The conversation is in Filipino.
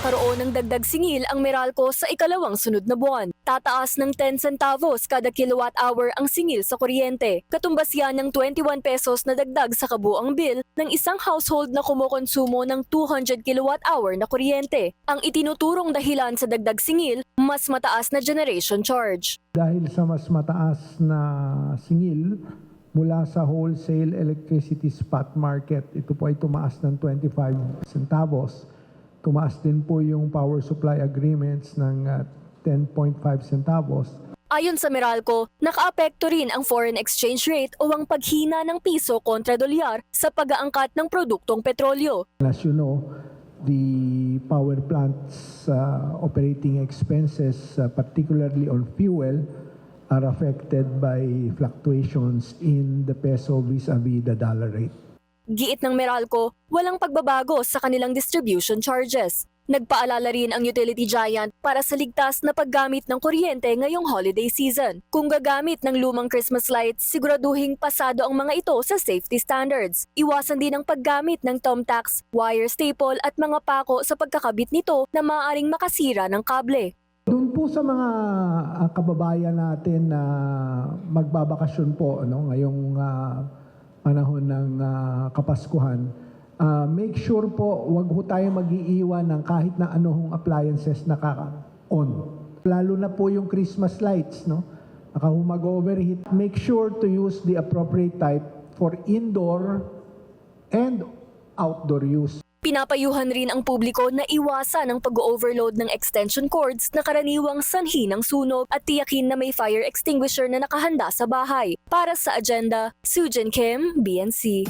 magkakaroon ng dagdag singil ang Meralco sa ikalawang sunod na buwan. Tataas ng 10 centavos kada kilowatt hour ang singil sa kuryente. Katumbas yan ng 21 pesos na dagdag sa kabuang bill ng isang household na kumukonsumo ng 200 kilowatt hour na kuryente. Ang itinuturong dahilan sa dagdag singil, mas mataas na generation charge. Dahil sa mas mataas na singil mula sa wholesale electricity spot market, ito po ay tumaas ng 25 centavos. Tumaas din po yung power supply agreements ng 10.5 centavos. Ayon sa Meralco, nakaapekto rin ang foreign exchange rate o ang paghina ng piso kontra dolyar sa pag-aangkat ng produktong petrolyo. As you know, the power plant's operating expenses, particularly on fuel, are affected by fluctuations in the peso vis-a-vis the dollar rate. Giit ng Meralco, walang pagbabago sa kanilang distribution charges. Nagpaalala rin ang utility giant para sa ligtas na paggamit ng kuryente ngayong holiday season. Kung gagamit ng lumang Christmas lights, siguraduhing pasado ang mga ito sa safety standards. Iwasan din ang paggamit ng thumbtacks, wire staple at mga pako sa pagkakabit nito na maaaring makasira ng kable. Doon po sa mga kababayan natin na magbabakasyon po ngayong panahon ng Kapaskuhan, make sure po wag ho tayo mag-iiwan ng kahit na anong appliances naka-on. Lalo na po yung Christmas lights, baka mag-overheat. Make sure to use the appropriate type for indoor and outdoor use. Pinapayuhan rin ang publiko na iwasan ang pag-overload ng extension cords na karaniwang sanhi ng sunog at tiyakin na may fire extinguisher na nakahanda sa bahay. Para sa agenda, Sujin Kim, BNC.